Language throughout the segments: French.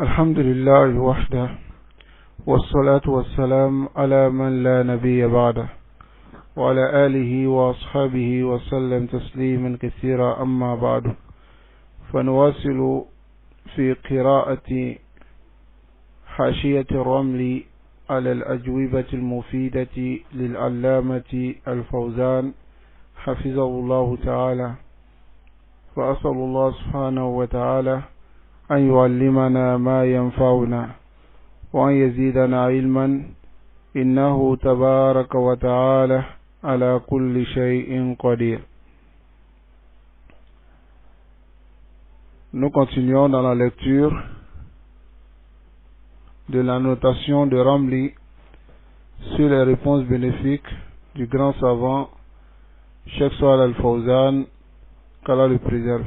الحمد لله وحده والصلاة والسلام على من لا نبي بعده وعلى آله وأصحابه وسلم تسليما كثيرا أما بعد فنواصل في قراءة حاشية الرمل على الأجوبة المفيدة للعلامة الفوزان حفظه الله تعالى فأسأل الله سبحانه وتعالى أن يعلمنا ما ينفعنا وأن يزيدنا علما إنه تبارك وتعالى على كل شيء قدير. Nous continuons dans la lecture de la notation de Ramli sur les réponses bénéfiques du grand savant Cheikh Salih Al-Fawzan, qu'Allah le préserve.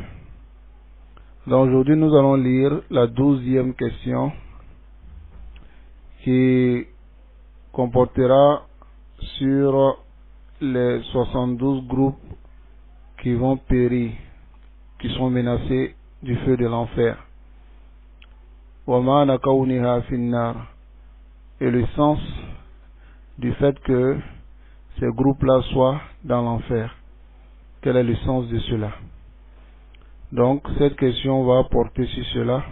Donc aujourd'hui nous allons lire la 12e question qui comportera sur les 72 groupes qui vont périr, qui sont menacés du feu de l'enfer. Et le sens du fait que ces groupes-là soient dans l'enfer. Quel est le sens de cela? Donc cette question va porter sur cela.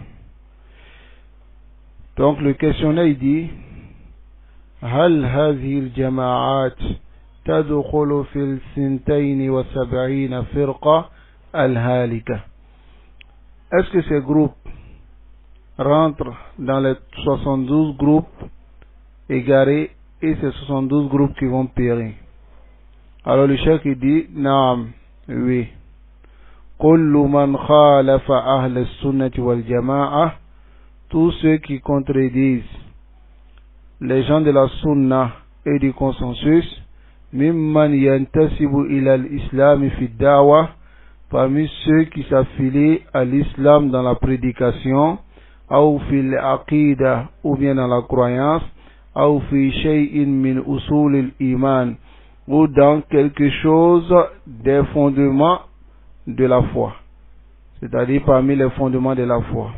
Donc le questionnaire il dit هل هذه الجماعات تدخل في 72 فرقة الهالكة? Est-ce que ces groupes rentrent dans les 72 groupes égarés et ces 72 groupes qui vont périr? Alors le cheikh il dit naam, oui. كل من خالف أهل السنة والجماعة, tous ceux qui contredisent les gens de la sunna et du consensus, ممن ينتسب إلى الإسلام في الدعوة, parmi ceux qui s'affilient à l'islam dans la prédication, أو في العقيدة, ou bien dans la croyance, أو في شيء من أصول الإيمان, ou dans quelque chose des fondements de la foi, c'est-à-dire parmi les fondements de la foi.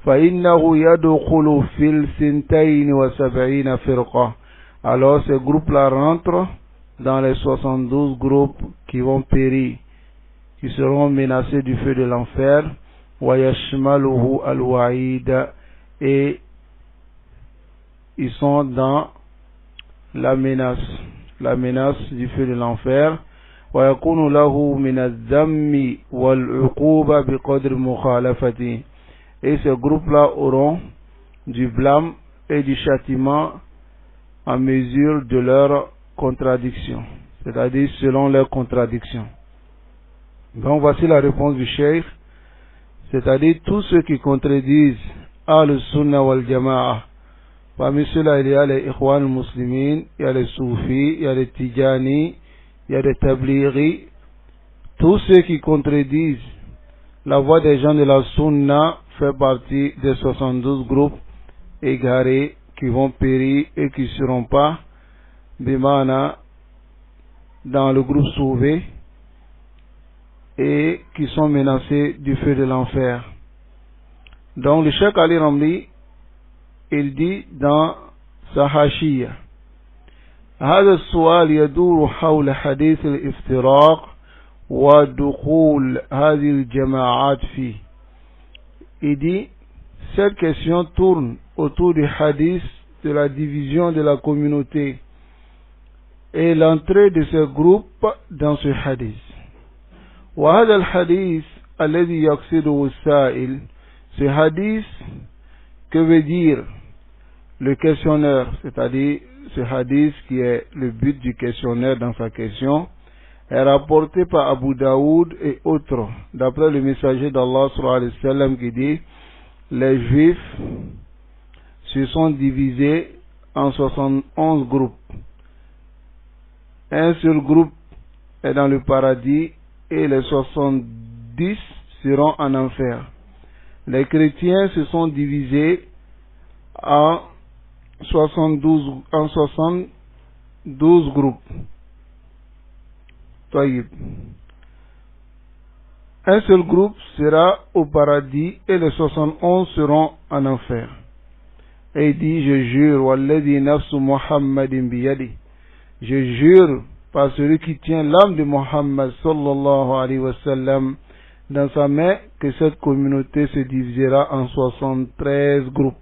فإنه يدخل في 72 فرقة, alors ces groupes-là rentrent dans les 72 groupes qui vont périr, qui seront menacés du feu de l'enfer. ويشمله الوعيد, et ils sont dans la menace du feu de l'enfer. ويكون له من الذم والعقوبة بقدر مخالفته, et ces groupes-là auront du blâme et du châtiment en mesure de leur contradiction, c'est-à-dire selon leur contradiction. Donc voici la réponse du cheikh, c'est-à-dire tous ceux qui contredisent Al-Sunnah wal-Jama'a. Parmi ceux-là il y a les Ikhwan al-Muslimin, il y a les Soufis, il y a les Tijani, il y a des Tablighi. Tous ceux qui contredisent la voix des gens de la Sunna fait partie des 72 groupes égarés qui vont périr et qui ne seront pas bimana dans le groupe sauvé et qui sont menacés du feu de l'enfer. Donc le Cheikh Ali Ramli il dit dans sa hashiyya هذا السؤال يدور حول حديث الافتراق ودخول هذه الجماعات فيه. Il dit cette question tourne autour du hadith de la division de la communauté et l'entrée de ce groupe dans ce hadith. وهذا الحديث الذي يقصده السائل, ce hadith que veut dire le questionneur, c'est-à-dire ce hadith qui est le but du questionnaire dans sa question, est rapporté par Abu Daoud et autres, d'après le messager d'Allah sallallahu alayhi wa sallam qui dit les juifs se sont divisés en 71 groupes. Un seul groupe est dans le paradis et les 70 seront en enfer. Les chrétiens se sont divisés en 72 groupes. طيب. Un seul groupe sera au paradis et les 71 seront en enfer. Et il dit, je jure, walladhi nafsu Muhammadin biyadi, je jure par celui qui tient l'âme de Muhammad sallallahu alayhi wa sallam dans sa main, que cette communauté se divisera en 73 groupes.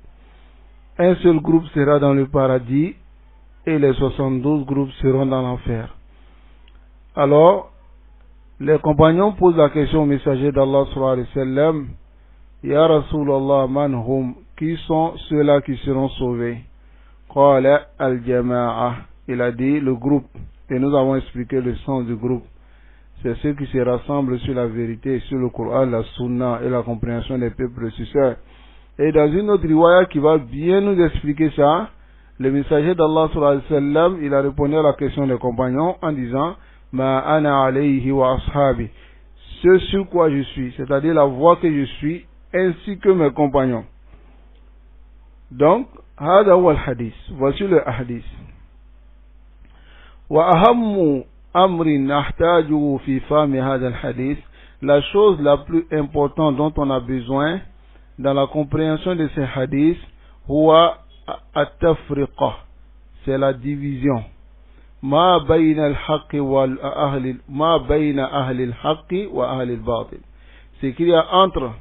Un seul groupe sera dans le paradis et les 72 groupes seront dans l'enfer. Alors, les compagnons posent la question au messager d'Allah sallallahu alayhi wa sallam, Ya Rasulallah, man hum, qui sont ceux-là qui seront sauvés? Qala al-jama'a, il a dit le groupe, et nous avons expliqué le sens du groupe. C'est ceux qui se rassemblent sur la vérité, sur le Coran, la Sunna et la compréhension des peuples prédécesseurs. Et dans une autre riwaya qui va bien nous expliquer ça, le messager d'Allah sallallahu alayhi wa sallam, il a répondu à la question des compagnons en disant Ma ana alayhi wa ashabi, ce sur quoi je suis, c'est-à-dire la voie que je suis, ainsi que mes compagnons. Donc, hada huwa al-hadith, voici le hadith. Wa ahammu amrin nahtaju fi fahmi hada al-hadith, la chose la plus importante dont on a besoin dans la compréhension de ces hadiths, huwa at-tafriqa, c'est la division. Ma bayna al-haqqi wa ahli, ma bayna ahli al-haqqi wa ahli al-batil. C'est qu'il y a entre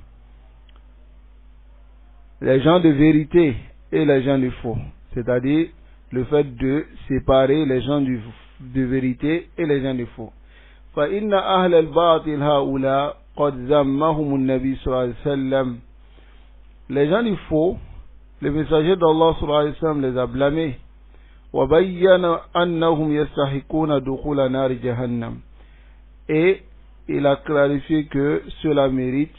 les gens de vérité et les gens de faux. C'est-à-dire le fait de séparer les gens de vérité et les gens de faux. فَإِنَّ أَهْلَ الْبَاطِلِ هَؤُلَاءِ قَدْ ذَمَّهُمُ النَّبِيُّ صلى الله عليه وسلم. Les gens du faux, le messager d'Allah sallallahu alayhi wa sallam les a blâmés. وَبَيَّنَ أَنَّهُمْ يَسْتَحِقُونَ دُخُولَ نَارِ جَهَنَّمَ. Et il a clarifié que cela mérite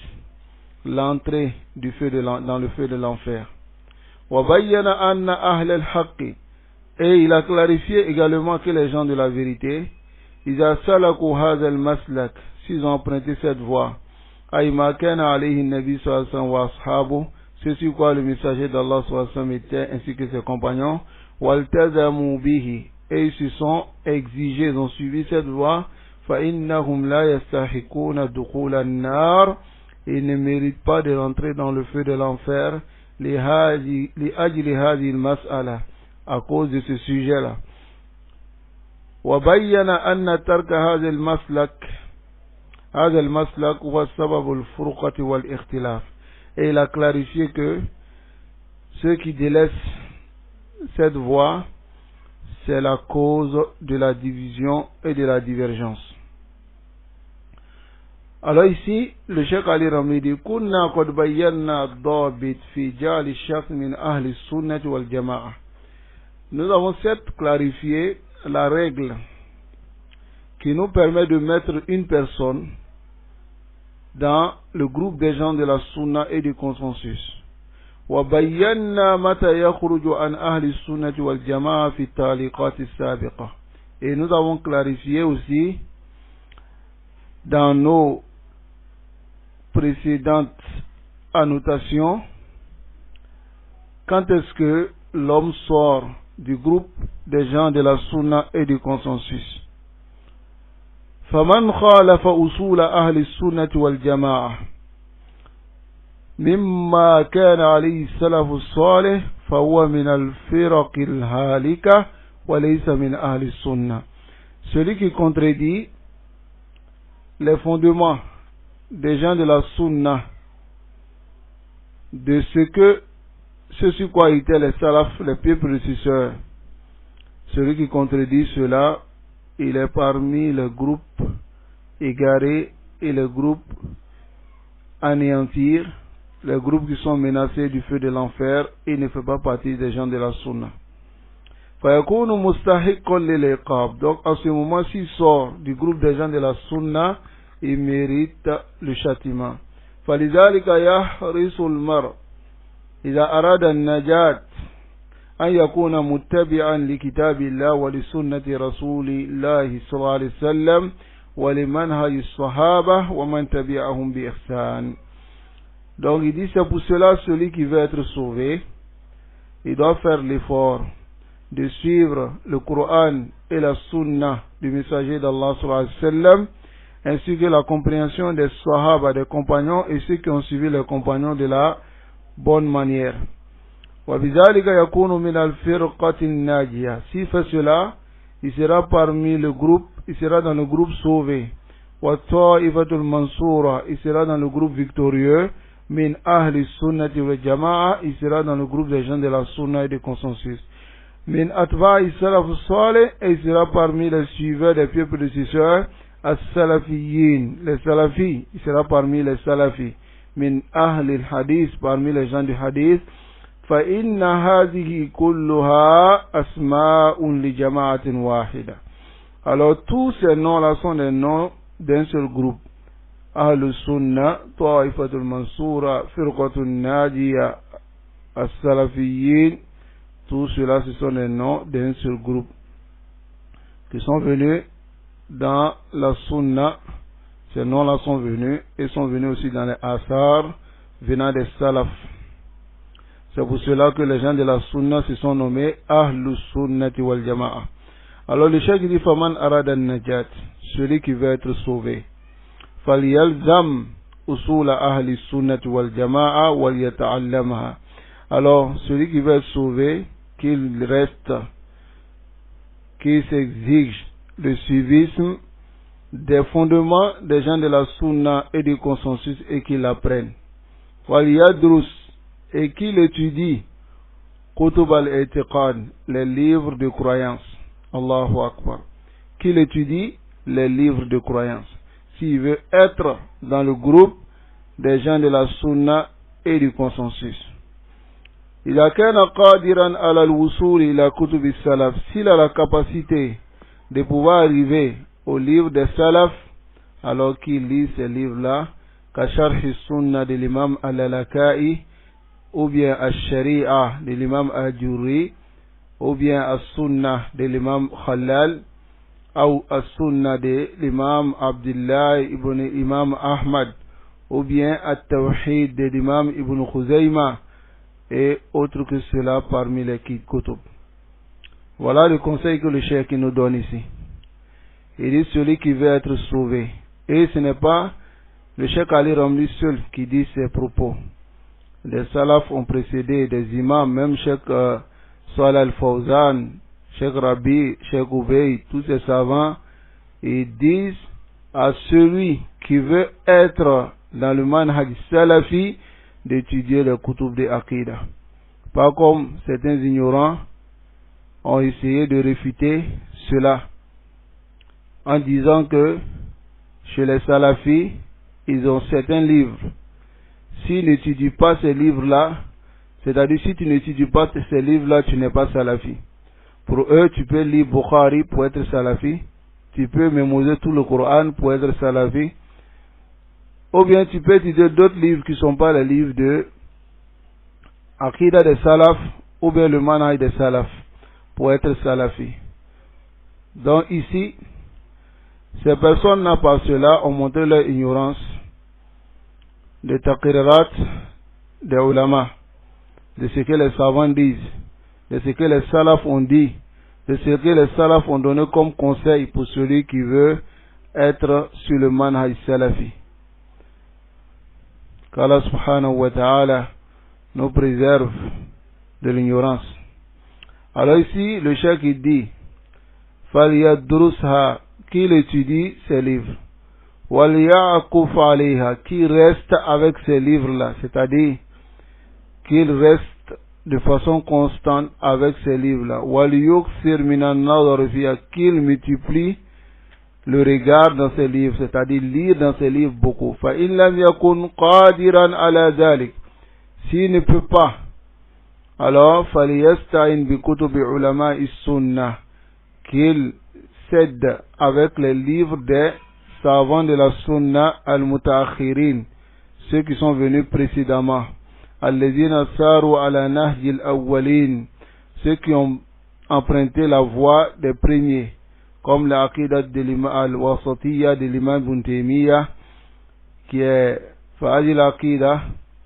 l'entrée du feu dans le feu de l'enfer. وَبَيَّنَ أَنَّ أَهْلَ الْحَقِّ. Et il a clarifié également que les gens de la vérité, إِذَا سَلَكُوا هَذَا الْمَسْلَكَ, s'ils ont emprunté cette voie, أَيْ مَا كَانَ عَلَيْهِ النَّبِيُّ صلى الله عليه وسلم وَأَصْحَابُهُ, c'est sur quoi le messager d'Allah sallallahu alayhi wa sallam était ainsi que ses compagnons, وَالْتَزَمُوا بِهِ, et ils se sont exigés, ils ont suivi cette voie, فَإِنَّهُمْ لَا يَسْتَحِقُونَ دُخُولَ النَّارِ, ils ne méritent pas de rentrer dans le feu de l'enfer, لِأَجْلِ هَذِهِ الْمَسْأَلَةِ, à cause de ce sujet-là. وَبَيَّنَ أَنَّ تَرْكَ هَذَا الْمَسْلَكِ هُوَ سَبَبُ الْفُرْقَةِ وَالْإِخْتِلَافِ. Et il a clarifié que ceux qui délaissent cette voie, c'est la cause de la division et de la divergence. Alors ici, le Cheikh Ali Rami dit كُنَّا قَدْ بَيَّنَّا الضَّابِطَ فِي جَعْلِ الشَّخْصِ مِنْ أَهْلِ السُّنَّةِ وَالْجَمَاعَةِ. Nous avons certes clarifié la règle qui nous permet de mettre une personne dans le groupe des gens de la Sunna et du consensus. وَبَيَّنَّا مَتَى يَخْرُجُ عَنْ أَهْلِ السُّنَّةِ وَالْجَمَاعَةِ فِي التَّعْلِيقَاتِ السَّابِقَةِ. Et nous avons clarifié aussi dans nos précédentes annotations quand est-ce que l'homme sort du groupe des gens de la Sunna et du consensus. فَمَنْ خَالَفَ أُصُولَ أَهْلِ السُّنَّةِ وَالْجَمَاعَةِ مِمَّا كَانَ عَلَيْهِ السَّلَفُ الصَّالِحُ فَهُوَ مِنَ الْفِرَقِ الْهَالِكَةِ وَلَيْسَ مِنْ أَهْلِ السُّنَّةِ. Celui qui contredit les fondements des gens de la Sunna, de ce sur quoi étaient les salafs, les pieux prédécesseurs, celui qui contredit cela, il est parmi le groupe égaré et le groupe anéantir, les groupes qui sont menacés du feu de l'enfer, et ne fait pas partie des gens de la Sunna. فَيَكُونُ مُسْتَحِقًا لِلْعِقَابِ. Donc à ce moment, s'il sort du groupe des gens de la Sunna, il mérite le châtiment. فَلِذَلِكَ يَحْرِصُ الْمَرْءُ إِذَا أَرَادَ النَّجَاةَ أن يكون متبعا لكتاب الله ولسنة رسول الله صلى الله عليه وسلم ولمنهج الصحابة ومن تبعهم بإحسان. Donc il dit c'est pour cela celui qui veut être sauvé, il doit faire l'effort de suivre le Coran et la Sunna du messager d'Allah sallallahu alayhi wa sallam ainsi que la compréhension des sahaba, des compagnons et ceux qui ont suivi les compagnons de la bonne manière. وَبِذَلِكَ يَكُونُ مِنَ الْفِرْقَةِ النَّاجِيَةِ. S'il fait cela, il sera parmi le groupe, il sera dans le groupe sauvé. وَالطَّائِفَةُ الْمَنْصُورَةِ, il sera dans le groupe victorieux. مِنْ أَهْلِ السُّنَّةِ وَالْجَمَاعَةِ, il sera dans le groupe des gens de la sunna et du consensus. مِنْ أَتْبَاعِ السَّلَفُ الصَّالِحِ, et il sera parmi les suiveurs des pieux prédécesseurs. As-Salafiyyin, les Salafis, il sera parmi les Salafis. Min Ahl al-Hadith, parmi les gens du Hadith. فَإِنَّ هَذِهِ كُلُّهَا أَسْمَاءٌ لِجَمَاعَةٍ وَاحِدَةٍ. Alors tous ces noms-là sont des noms d'un seul groupe. Ahl Sunnah, Ta'ifatul Mansura, Firqatul Najiyya, As-Salafiyyin. Tout cela, ce sont des noms d'un seul groupe qui sont venus dans la Sunna. Ces noms-là sont venus et sont venus aussi dans les Asar venant des Salaf. C'est pour cela que les gens de la Sunna se sont nommés Ahlus Sunnati wal Jama'a. Alors le cheikh dit Faman arada najat, celui qui veut être sauvé. Falyalzam usula ahli sunnati wal jama'a wal yata'allamha. Alors celui qui veut être sauvé, qu'il reste, qu'il s'exige le suivisme des fondements des gens de la Sunna et du consensus et qu'il l'apprenne. Wal yadrus, et qu'il étudie Kutub al-I'tiqad, les livres de croyance. Allahu Akbar. Qu'il étudie les livres de croyance. S'il veut être dans le groupe des gens de la Sunna et du consensus. إذا كان قادرا على الوصول إلى كتب السلف, s'il a la capacité de pouvoir arriver au livre des Salaf, alors qu'il lit ces livres-là, كشرح السنة de l'imam al-Laka'i, ou bien al-Shari'a de l'imam al-Jurri, ou bien al-Sunnah de l'imam Khalal, ou al-Sunnah de l'imam Abdullah ibn Imam Ahmad, ou bien al-Tawhid de l'imam Ibn Khuzayma, et autres que cela parmi les kutub. Voilà le conseil que le cheikh nous donne ici. Il dit celui qui veut être sauvé. Et ce n'est pas le cheikh Ali Ramli seul qui dit ces propos. Les salafs ont précédé, des imams, même cheikh Salih al-Fawzan, cheikh Rabi, cheikh Ubay, tous ces savants, ils disent à celui qui veut être dans le manhaj salafi d'étudier le kutub de Aqidah. Pas comme certains ignorants ont essayé de réfuter cela en disant que chez les salafis, ils ont certains livres. S'ils n'étudient pas ces livres-là, c'est-à-dire si tu n'étudies pas ces livres-là, tu n'es pas salafi. Pour eux, tu peux lire Bukhari pour être salafi, tu peux mémoriser tout le Coran pour être salafi, ou bien tu peux étudier d'autres livres qui ne sont pas les livres de Aqidah des Salaf, ou bien le Manhaj des Salaf, pour être salafi. Donc ici, ces personnes-là par cela ont montré leur ignorance des taqrirat des ulama, de ce que les savants disent, de ce que les salaf ont dit, de ce que les salaf ont donné comme conseil pour celui qui veut être sur le manhaj salafi. Qu'Allah subhanahu wa ta'ala nous préserve de l'ignorance. Alors ici, le cheikh il dit فَلْيَدْرُسْهَا, qu'il étudie ces livres. وَلْيَعْكُفْ عَلَيْهَا, qu'il reste avec ces livres-là, c'est-à-dire qu'il reste de façon constante avec ces livres-là. وَلْيُكْثِرْ مِنَ النَّظَرِ فِيهَا, qu'il multiplie le regard dans ces livres, c'est-à-dire lire dans ces livres beaucoup. فَإِنْ لَمْ يَكُنْ قَادِرًا عَلَى ذَلِكَ, s'il ne peut pas, alors فَلْيَسْتَعِنْ بِكُتُبِ عُلَمَاءِ السُّنَّةِ, qu'il s'aide avec les livres des savants de la Sunna al-Mutaakhirin, ceux qui sont venus précédemment, الَّذِينَ سَارُوا عَلَى نَهْجِ الْأَوَّلِينَ, ceux qui ont emprunté la voie des premiers, comme l'Aqidah de l'imam al-Wasatiyya de l'imam Ibn Taymiyyah, qui est Fa'adil Aqidah,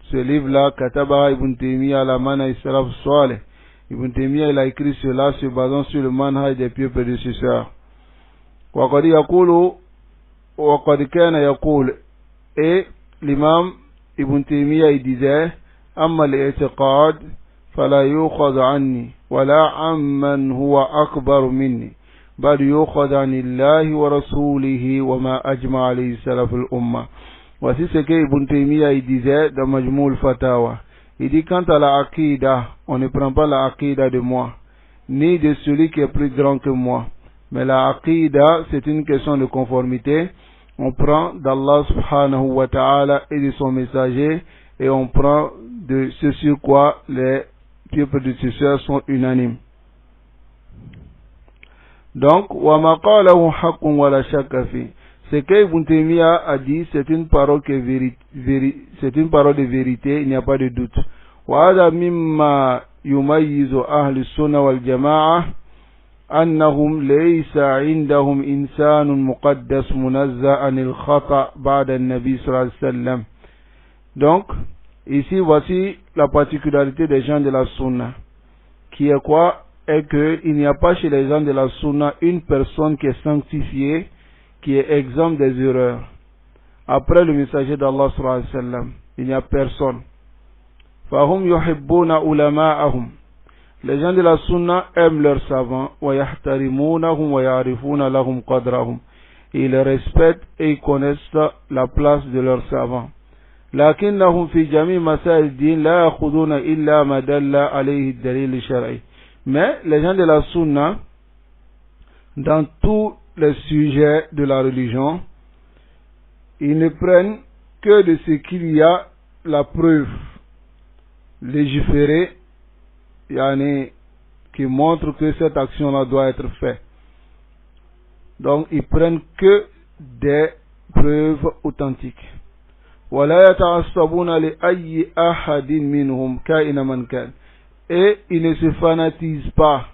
ce livre-là, Kataba Ibn Taymiyyah la manhaj salaf salih. Ibn Taymiyyah il a écrit cela se basant sur le manhaj des pieux prédécesseurs. وقد يقول وقد كان يقول et l'imam Ibn Taymiyyah il disait أما الاعتقاد فلا يؤخذ عني ولا عمن هو أكبر مني بل يؤخذ عن الله ورسوله وما أجمع عليه سلف الأمة. Voici ce que Ibn Taymiyyah il disait dans Majmou al-Fatawa. Il dit quant à la Aqidah, on ne prend pas la Aqidah de moi, ni de celui qui est plus grand que moi. Mais la Aqidah, c'est une question de conformité. On prend d'Allah subhanahu wa ta'ala et de son messager, et on prend de ce sur quoi les pieux prédécesseurs sont unanimes. Donc, wa ma qalahu haqqun wa la shakka fi. Ce que Ibn Taymiyyah a dit, c'est une parole c'est une parole de vérité, il n'y a pas de doute. Wa hadha mimma yumayyizu ahli sunnah wal jama'a annahum laysa indahum insanun muqaddas munazza anil khata' ba'da an-nabi sallallahu alayhi wa sallam. Donc, ici voici la particularité des gens de la sunna, qui est quoi? Est qu'il n'y a pas chez les gens de la sunna une personne qui est sanctifiée, qui est exempt des erreurs. Après le messager d'Allah sallallahu alayhi wa sallam, il n'y a personne. Fahum yuhibbuna ulama'ahum. Les gens de la sunna aiment leurs savants, wa yahtarimunahum wa ya'rifuna lahum qadrahum. Ils respectent et ils connaissent la place de leurs savants. Lakinnahum fi jami' masail din la yakhuduna illa ma dalla alayhi ad-dalil shar'i. Mais les gens de la sunna, dans tous les sujets de la religion, ils ne prennent que de ce qu'il y a la preuve légiférée, qui montre que cette action-là doit être faite. Donc, ils prennent que des preuves authentiques. وَلَا يَتَعَصَّبُونَ لِأَيِّ أَحَدٍ مِّنْهُمْ كَائِنًا مَنْ كَانَ. Et ils ne se fanatisent pas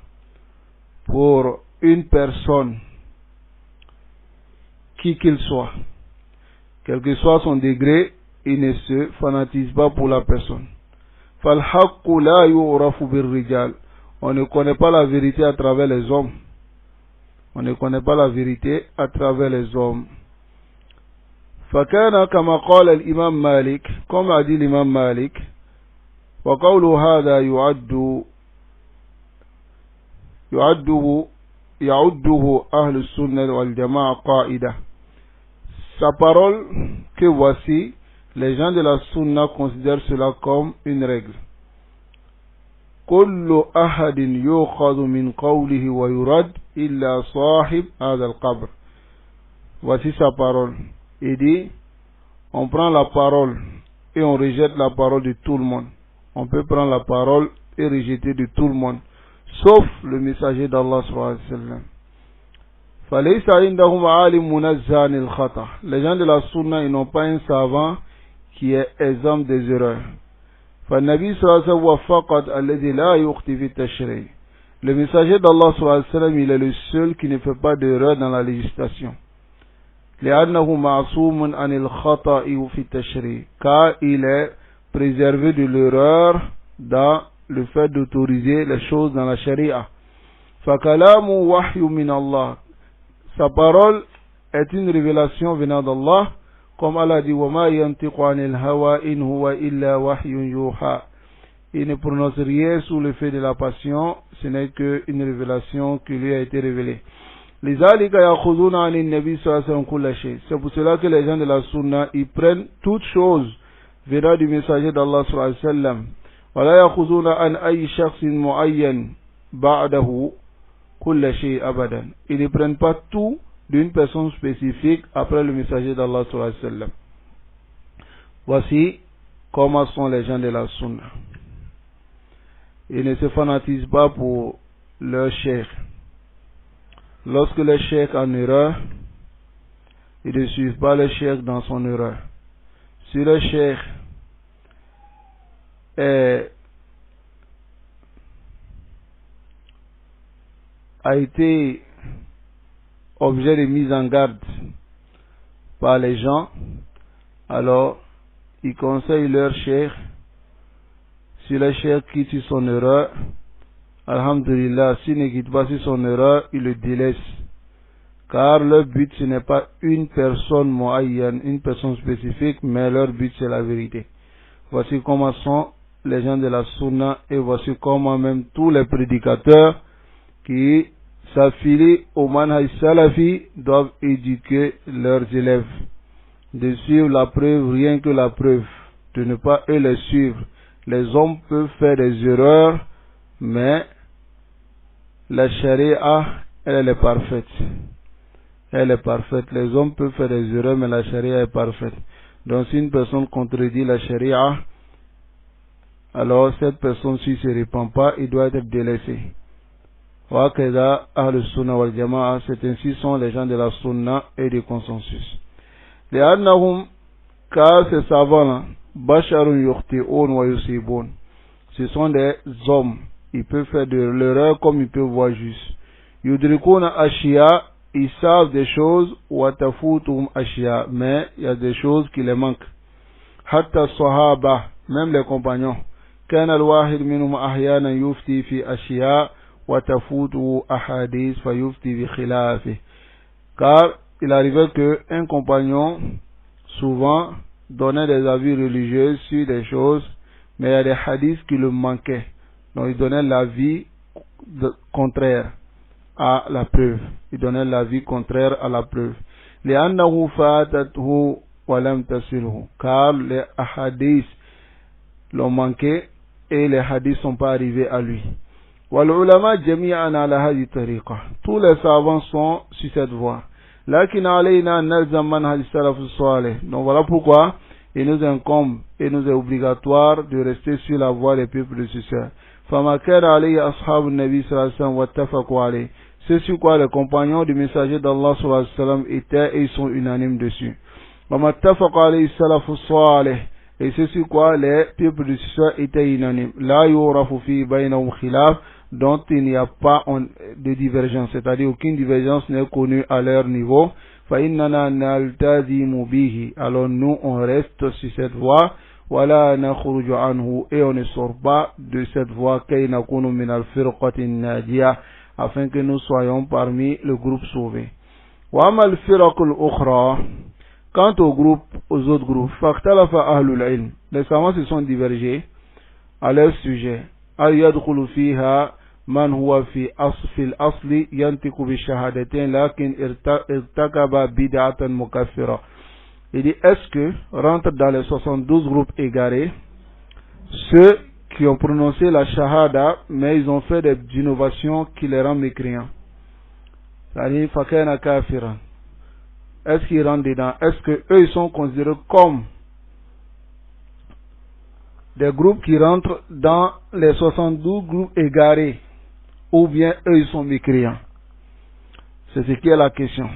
pour une personne, qui qu'il soit. Quel que soit son degré, ils ne se fanatisent pas pour la personne. فَالْحَقُّ لَا يُعْرَفُ بِالرِّجَالِ. On ne connaît pas la vérité à travers les hommes. On ne connaît pas la vérité à travers les hommes. فَكَانَ كَمَا قَالَ الْإِمَامُ مَالِكُ. Comme a dit l'imam Malik, وَقَوْلُ هَذَا يعده أهل السنة والجماعة قائدة. Sa parole que voici, les gens de la sunna considèrent cela comme une règle. كل أحد يؤخذ من قوله ويرد إلا صاحب هذا القبر. Voici sa parole. Il dit, on prend la parole et on rejette la parole de tout le monde. On peut prendre la parole et rejeter de tout le monde, sauf le messager d'Allah sallallahu alayhi wa sallam. فَلَيْسَ عِنْدَهُمْ عَالِمٌ مُنَزَّهٌ عَنِ الْخَطَأِ. Les gens de la sunna, ils n'ont pas un savant qui est exempt des erreurs. فَالنَّبِي صلى الله عليه وسلم فقط الذي لا يخطئ في التشريع. Le messager d'Allah sallallahu alayhi wa sallam, il est le seul qui ne fait pas d'erreur dans la législation. لأنه معصوم عن الخطأ في التشريع. Car il est préservé de l'erreur dans le fait d'autoriser les choses dans la charia. فَكَلَامُ وَحْيٌ مِنَ اللَّهِ. Sa parole est une révélation venant d'Allah, comme Allah dit وَمَا يَنْتِقُ عَنِ الْهَوَىٰ إِنْ هُوَ إِلَّا وَحْيٌ يُوحَىٰ. Il ne prononce rien sous le fait de la passion, ce n'est qu'une révélation qui lui a été révélée. لِذَلِكَ يَأْخُذُونَ عَنِ النَّبِي صلى الله عليه وسلم كُلَّ شيء. C'est pour cela que les gens de la sunna, ils prennent toutes choses venant du messager d'Allah sallallahu alayhi wa sallam. وَلَا يَأْخُذُونَ عَنْ أَيِّ شَخْصٍ مُعَيَّنٍ بَعْدَهُ كُلَّ شيء أبدا. Ils ne prennent pas tout d'une personne spécifique après le messager d'Allah sallallahu alayhi wa sallam. Voici comment sont les gens de la sunna. Ils ne se fanatisent pas pour leur cheikh. Lorsque le cheikh en erreur, ils ne suivent pas le cheikh dans son erreur. Si le cheikh a été objet de mise en garde par les gens, alors ils conseillent leur cheikh. Si le cheikh quitte sur son erreur, alhamdulillah, s'il ne quitte pas sur son erreur, il le délaisse. car leur but ce n'est pas une personne muayyan, une personne spécifique, mais leur but c'est la vérité. Voici comment sont les gens de la sunna et voici comment même tous les prédicateurs qui s'affilient au manhaj salafi doivent éduquer leurs élèves, de suivre la preuve, rien que la preuve, de ne pas eux les suivre. Les hommes peuvent faire des erreurs, mais la charia, elle est parfaite. Elle est parfaite. Les hommes peuvent faire des erreurs, mais la charia est parfaite. Donc si une personne contredit la charia, alors cette personne, s'il ne se répand pas, il doit être délaissé. Waqada Ahl Sunna wal Jama'a, c'est ainsi sont les gens de la Sunna et du consensus. Les annahum, car ces savants-là, basharun yukhti'un wa yusibun, ce sont des hommes, ils peuvent faire de l'erreur comme ils peuvent voir juste. Yudrikuna ashiya, ils savent des choses, wa tafutum ashiya, mais il y a des choses qui les manquent. Hatta sahaba, même les compagnons. كان الواحد منهم أحيانا يفتي في أشياء وتفوته أحاديث فيفتي بخلافه. Car il arrivait qu'un compagnon souvent donnait des avis religieux sur des choses, mais il y a des hadiths qui le manquaient. Donc il donnait l'avis contraire à la preuve. Il donnait l'avis contraire à la preuve. لأنه فاتته ولم تصله. Car les hadiths l'ont manqué et les hadiths sont pas arrivés à lui. والعلماء جميعا على هذه الطريقة. Tous les savants sont sur cette voie. لكن علينا أن نلزم منهج السلف الصالح. Donc voilà pourquoi il nous incombe et nous est obligatoire de rester sur la voie des peuples prédécesseurs. فما كان عليه أصحاب النبي صلى الله عليه وسلم واتفقوا عليه. C'est sur quoi les compagnons du messager d'Allah صلى الله عليه وسلم étaient et ils sont unanimes dessus. وما اتفق عليه السلف الصالح. Et c'est sur quoi les peuples du Sud étaient unanimes. La yurafu fi baynahum khilaf, dont il n'y a pas de divergence, c'est-à-dire aucune divergence n'est connue à leur niveau. Fa innana naltazimu bihi. Alors nous on reste sur cette voie. Wala nakhruju anhu, et on ne sort pas de cette voie kay nakunu min al-firqati an-najiyah, afin que nous soyons parmi le groupe sauvé. Wa amal firaqul ukhra. Quant aux autres groupes, فاختلف أهل العلم, les savants se sont divergés à leur sujet. هل يدخل فيها من هو في الأصل ينطق بالشهادتين لكن ارتكب بدعة مكفرة. Il dit, est-ce que rentre dans les 72 groupes égarés ceux qui ont prononcé la shahada mais ils ont fait des innovations qui les rendent mécréants, c'est-à-dire فكان كافرا. Est-ce qu'ils rentrent dedans? Est-ce que eux ils sont considérés comme des groupes qui rentrent dans les 72 groupes égarés, ou bien eux ils sont mécréants? C'est ce qui est la question.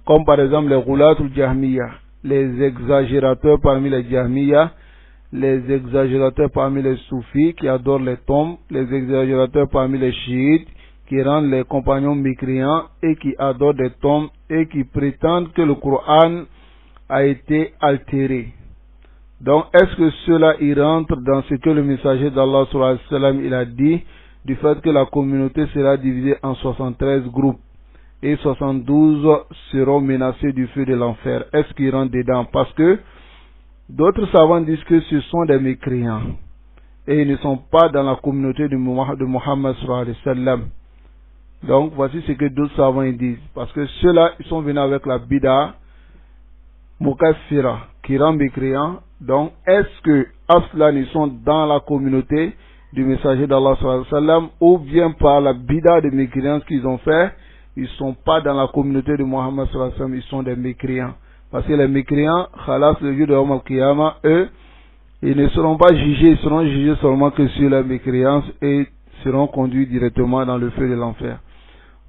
Comme par exemple les Ghulatul Jahmiya, les exagérateurs parmi les Jahmiya, les exagérateurs parmi les Soufis qui adorent les tombes, les exagérateurs parmi les Chiites qui rendent les compagnons mécréants et qui adorent des tombes et qui prétendent que le Coran a été altéré. Donc, est-ce que cela y rentre dans ce que le messager d'Allah sallallahu alayhi wa sallam il a dit, du fait que la communauté sera divisée en 73 groupes et 72 seront menacés du feu de l'enfer? Est-ce qu'il rentre dedans? Parce que d'autres savants disent que ce sont des mécréants et ils ne sont pas dans la communauté de Muhammad sallallahu alayhi wa sallam. Donc voici ce que d'autres savants ils disent, parce que ceux-là ils sont venus avec la bid'a mukaffira qui rend mécréants. Donc est-ce que aslan ils sont dans la communauté du messager d'Allah sallallahu alayhi wa sallam, ou bien par la bid'a de mécréance qu'ils ont fait, ils sont pas dans la communauté de Muhammad sallallahu alayhi wa sallam, ils sont des mécréants. Parce que les mécréants, khalas, le jour de Yawm al-Qiyamah, eux ils ne seront pas jugés, ils seront jugés seulement que sur la mécréance et seront conduits directement dans le feu de l'enfer.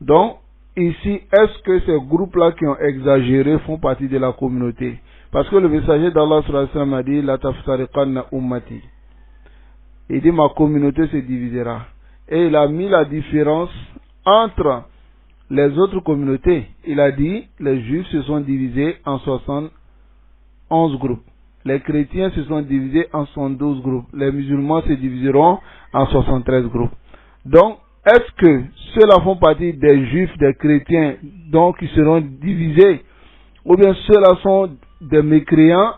Donc, ici, est-ce que ces groupes-là qui ont exagéré font partie de la communauté? Parce que le messager d'Allah sallallahu alayhi wa sallam a dit, la taftariqanna ummati. Il dit, ma communauté se divisera. Et il a mis la différence entre les autres communautés. Il a dit, les juifs se sont divisés en 71 groupes. Les chrétiens se sont divisés en 112 groupes. Les musulmans se diviseront en 73 groupes. Donc, est-ce que ceux-là font partie des juifs, des chrétiens, donc ils seront divisés, ou bien ceux-là sont des mécréants,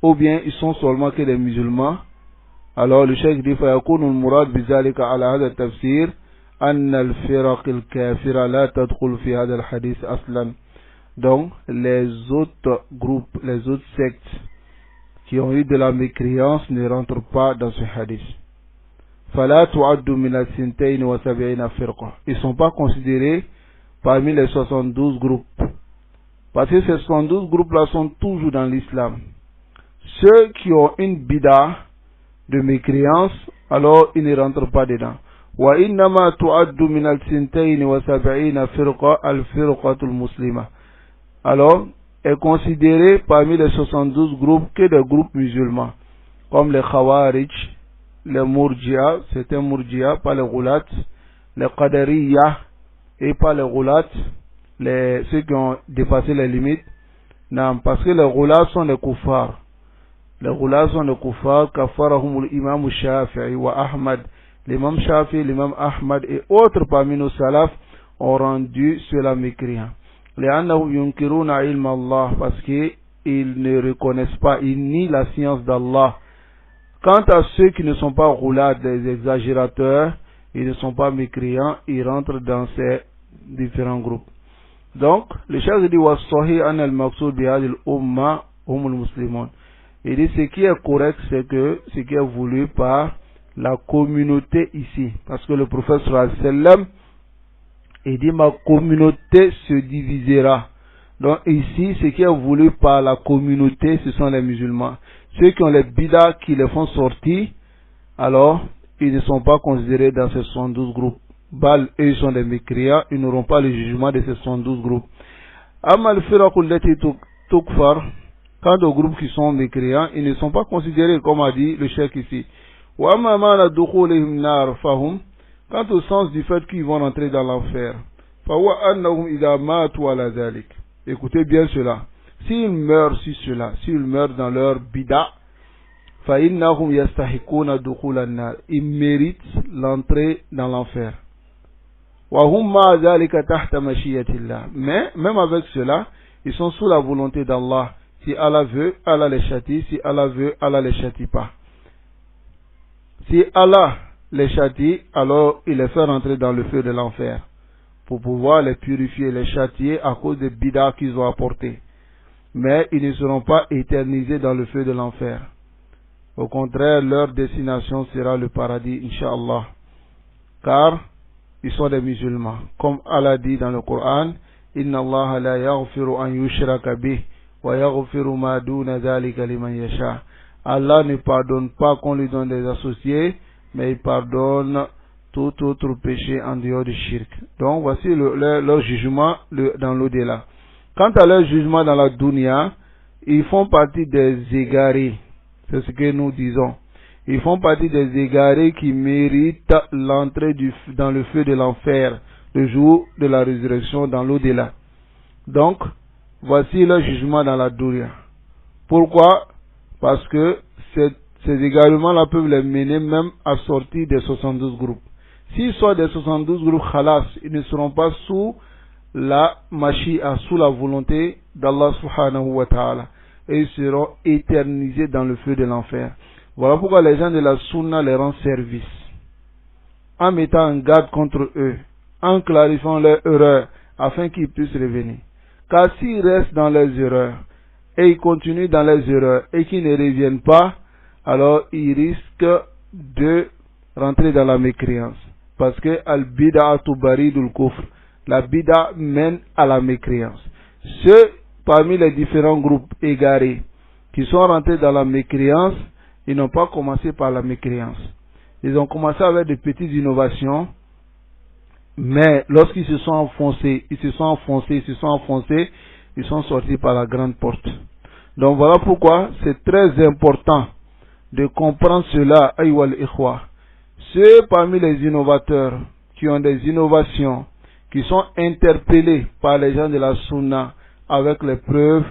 ou bien ils sont seulement que des musulmans? Alors le cheikh dit فيكون المراد بذلك على هذا التفسير أن الفرق الكافرة لا تدخل في هذا الحديث أصلا. Donc les autres groupes, les autres sectes qui ont eu de la mécréance ne rentrent pas dans ce hadith. فلا تعد من الثنتين وسبعين فرقة. Ils ne sont pas considérés parmi les 72 groupes. Parce que ces 72 groupes-là sont toujours dans l'islam. Ceux qui ont une bida de mécréance, alors ils ne rentrent pas dedans. وإنما تعد من الثنتين وسبعين فرقة الفرقة المسلمة. Alors, est considéré parmi les 72 groupes que des groupes musulmans, comme les Khawarij, les Murjia, c'était Murjia, pas les Ghulat, les Qadariya et pas les Ghulat, ceux qui ont dépassé les limites. Non, parce que les Ghulat sont les kuffars. Les Ghulat sont les kuffars, kafarahum l'imam Shafi'i wa Ahmad. L'imam Shafi'i, l'imam Ahmad et autres parmi nos salafs ont rendu cela mécréant. لأنهم ينكرون علم الله, parce qu'ils ne reconnaissent pas, ils nient la science d'Allah. Quant à ceux qui ne sont pas roulades, des exagérateurs, ils ne sont pas mécréants, ils rentrent dans ces différents groupes. Donc, le cheikh dit وَالصَّحِيحُ أَنَّ الْمَقْصُودَ بِهَذِهِ الْأُمَّةِ هُمُ الْمُسْلِمُونَ. Il dit ce qui est correct, c'est que ce qui est voulu par la communauté ici, parce que le prophète sallallahu alayhi wa sallam, il dit ma communauté se divisera. Donc ici, ce qui est voulu par la communauté, ce sont les musulmans. Ceux qui ont les bidas qui les font sortir, alors ils ne sont pas considérés dans ces 72 groupes. Bal, eux, ils sont des mécréants, ils n'auront pas le jugement de ces 72 groupes. Amal firaqul lati tukfar, quant aux groupes qui sont mécréants, ils ne sont pas considérés, comme a dit le cheikh ici. Wa amma mana dukhulihim nar fahum, quant au sens du fait qu'ils vont rentrer dans l'enfer. Écoutez bien cela. S'ils meurent sur cela, s'ils meurent dans leur bida, ils méritent l'entrée dans l'enfer. Mais même avec cela, ils sont sous la volonté d'Allah. Si Allah veut, Allah les châtie. Si Allah veut, Allah les châtie pas. Si Allah les châtie, alors il les fait rentrer dans le feu de l'enfer pour pouvoir les purifier, les châtier à cause des bidas qu'ils ont apportés. Mais ils ne seront pas éternisés dans le feu de l'enfer. Au contraire, leur destination sera le paradis, Inch'Allah. Car ils sont des musulmans. Comme Allah dit dans le Coran, Inna Allah la yaghfiru an yushraka bih wa yaghfiru ma duna dhalika liman yasha. Allah ne pardonne pas qu'on lui donne des associés, mais il pardonne tout autre péché en dehors du shirk. Donc voici leur jugement dans l'au-delà. Quant à leur jugement dans la dunya, ils font partie des égarés. C'est ce que nous disons. Ils font partie des égarés qui méritent l'entrée dans le feu de l'enfer, le jour de la résurrection dans l'au-delà. Donc, voici leur jugement dans la dunya. Pourquoi? Parce que ces égarements-là peuvent les mener même à sortir des 72 groupes. S'ils sortent des 72 groupes khalas, ils ne seront pas sous la mashia, sous la volonté d'Allah subhanahu wa ta'ala. Et ils seront éternisés dans le feu de l'enfer. Voilà pourquoi les gens de la sunna les rendent service. En mettant en garde contre eux, en clarifiant leurs erreurs, afin qu'ils puissent revenir. Car s'ils restent dans leurs erreurs, et ils continuent dans les erreurs, et qu'ils ne reviennent pas, alors ils risquent de rentrer dans la mécréance. Parce que al-bid'atu baridul kufr, la bid'a mène à la mécréance. Ceux parmi les différents groupes égarés qui sont rentrés dans la mécréance, ils n'ont pas commencé par la mécréance. Ils ont commencé avec de petites innovations, mais lorsqu'ils se sont enfoncés, ils sont sortis par la grande porte. Donc voilà pourquoi c'est très important de comprendre cela, ayyuhal ikhwa. Ceux parmi les innovateurs qui ont des innovations, qui sont interpellés par les gens de la sunna avec les preuves,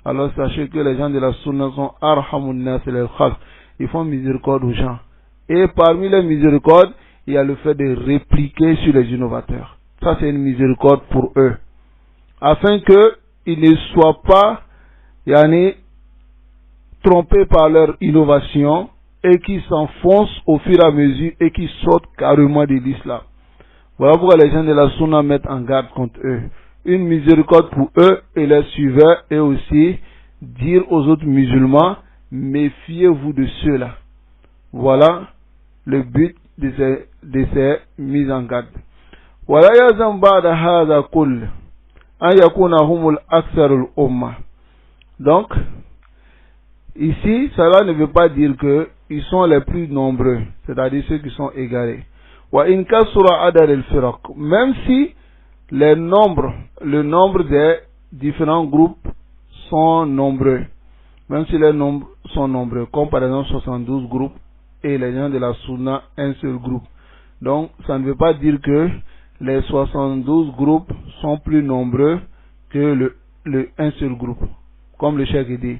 alors sachez que les gens de la sunna sont arhamun nas lil khalq. Ils font miséricorde aux gens. Et parmi les miséricordes, il y a le fait de répliquer sur les innovateurs. Ça, c'est une miséricorde pour eux. Afin qu'ils ne soient pas trompés par leur innovation et qui s'enfoncent au fur et à mesure et qui sortent carrément de l'islam. Voilà pourquoi les gens de la Sunna mettent en garde contre eux. Une miséricorde pour eux et les suiveurs, et aussi dire aux autres musulmans, méfiez-vous de ceux-là. Voilà le but de ces mises en garde. ولا يلزم بعد هذا كل أن يكون هم الأكثر الأمة. Donc, ici, cela ne veut pas dire que ils sont les plus nombreux, c'est-à-dire ceux qui sont égarés. وإن كثر عدد الفرق, même si le nombre des différents groupes sont nombreux, même si les nombres sont nombreux, comme par exemple 72 groupes et les gens de la Sunna, un seul groupe. Donc, ça ne veut pas dire que les 72 groupes sont plus nombreux que le un seul groupe, comme le cheikh dit.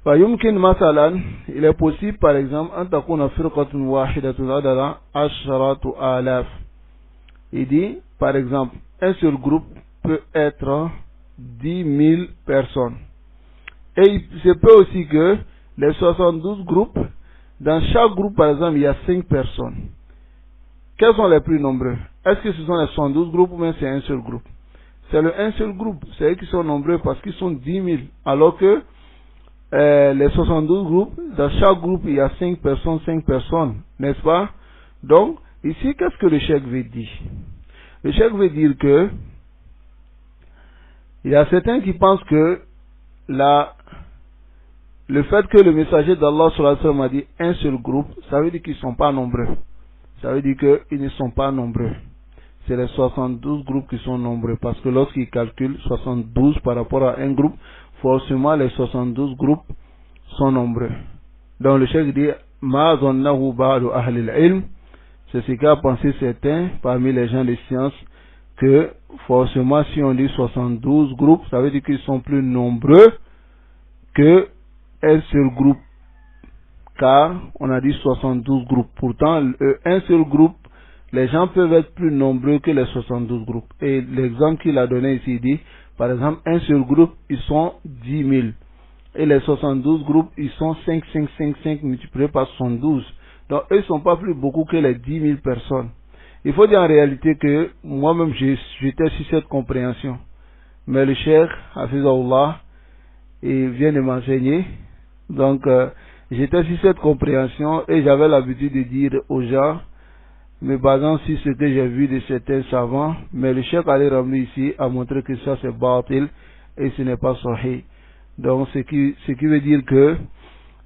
فيمكن مثلا, il est possible par exemple أن تكون فرقة واحدة عددها 10,000. Il dit par exemple un seul groupe peut être 10 000 personnes. Et il se peut aussi que les 72 groupes, dans chaque groupe par exemple il y a 5 personnes. Quels sont les plus nombreux? Est-ce que ce sont les 72 groupes ou bien c'est un seul groupe? C'est le un seul groupe, c'est eux qui sont nombreux parce qu'ils sont 10 000, alors que les 72 groupes, dans chaque groupe il y a 5 personnes, n'est-ce pas? Donc, ici, qu'est-ce que le cheikh veut dire? Le cheikh veut dire que il y a certains qui pensent que le fait que le messager d'Allah a dit un seul groupe, ça veut dire qu'ils ne sont pas nombreux. Ça veut dire qu'ils ne sont pas nombreux. C'est les 72 groupes qui sont nombreux, parce que lorsqu'ils calculent 72 par rapport à un groupe, forcément les 72 groupes sont nombreux. Donc le cheikh dit Ma zannahu ba'du ahli al-ilm, c'est ce qu'a pensé certains parmi les gens de science, que forcément si on dit 72 groupes, ça veut dire qu'ils sont plus nombreux que un seul groupe, car on a dit 72 groupes. Pourtant un seul groupe, les gens peuvent être plus nombreux que les 72 groupes. Et l'exemple qu'il a donné ici dit, par exemple, un seul groupe, ils sont 10 000. Et les 72 groupes, ils sont 5 multipliés par 72. Donc, eux ne sont pas plus beaucoup que les 10 000 personnes. Il faut dire en réalité que moi-même, j'étais sur cette compréhension. Mais le cheikh, Hafizahullah, il vient de m'enseigner. Donc, j'étais sur cette compréhension et j'avais l'habitude de dire aux gens, me basant sur ce que j'ai vu de certains savants, mais le cheikh Ali Ramli ici a montré que ça c'est batil et ce n'est pas sahih. Donc ce qui veut dire que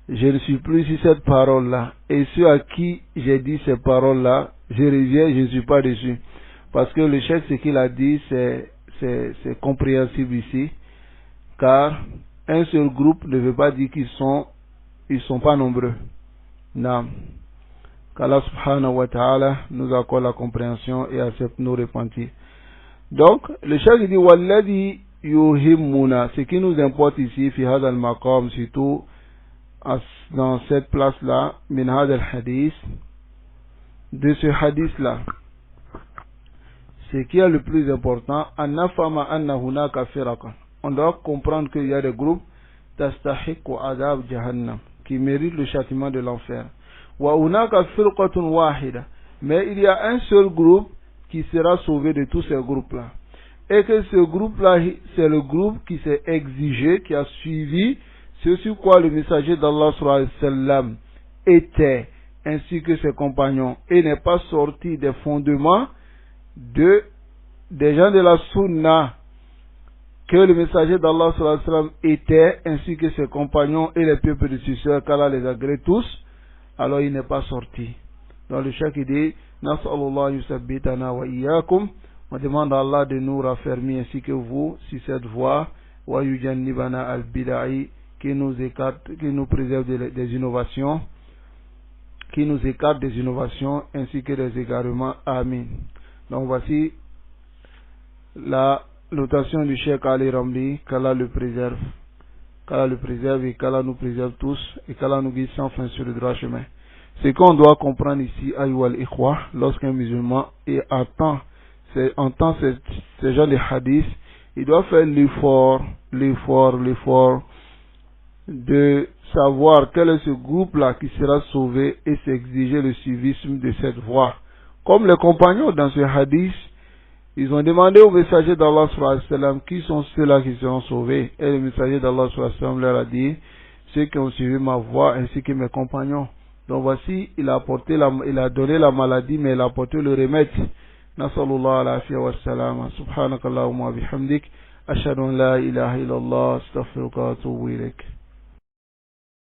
je ne suis plus sur cette parole-là. Et ceux à qui j'ai dit ces paroles-là, je reviens, je ne suis pas dessus. Parce que le cheikh, ce qu'il a dit, c'est compréhensible ici. Car un seul groupe ne veut pas dire qu'ils sont pas nombreux. Non. Qu'Allah subhanahu wa ta'ala nous accorde la compréhension et accepte nos repentirs. Donc, le cheikh dit Walladhi yuhimmuna, ce qui nous importe ici, fi hadha al-maqam, surtout dans cette place-là, min hadha al-hadith, de ce hadith-là. Ce qui est le plus important, annafama anna hunaka firaqan. On doit comprendre qu'il y a des groupes tastahiqu adab jahannam, qui méritent le châtiment de l'enfer. Mais il y a un seul groupe qui sera sauvé de tous ces groupes-là. Et que ce groupe-là, c'est le groupe qui s'est exigé, qui a suivi ce sur quoi le messager d'Allah sallallahu alayhi wa sallam était, ainsi que ses compagnons, et n'est pas sorti des fondements des gens de la Sunna, que le messager d'Allah sallallahu alayhi wa sallam était, ainsi que ses compagnons et les peuples de successeurs, qu'Allah les agrée tous, alors il n'est pas sorti. Dans le cheikh il dit Nas'alullah yusabbitana wa iyyakum, on demande à Allah de nous raffermir ainsi que vous sur cette voie, wa yujannibana al-bida'i, qui nous préserve des innovations, qui nous écarte des innovations ainsi que des égarements. Amin. Donc voici la notation du cheikh Ali Ramli, qu'Allah le préserve. Qu'Allah le préserve et qu'Allah nous préserve tous et qu'Allah nous guide sans fin sur le droit chemin. Ce qu'on doit comprendre ici, ayyuhal ikhwa, lorsqu'un musulman entend ces gens de hadiths, il doit faire l'effort de savoir quel est ce groupe-là qui sera sauvé et s'exiger le suivisme de cette voie. Comme les compagnons dans ce hadith, ils ont demandé au messager d'Allah sallallahu alayhi wa sallam qui sont ceux-là qui seront sauvés. Et le messager d'Allah sallallahu alayhi wa sallam leur a dit, ceux qui ont suivi ma voie ainsi que mes compagnons. Donc voici, il a donné la maladie, mais il a apporté le remède. Nasallallahu alayhi wa sallam. Subhanakallahumma bihamdik. Ashhadu an la ilaha illallah. Astaghfiruka wa atubu ilayk.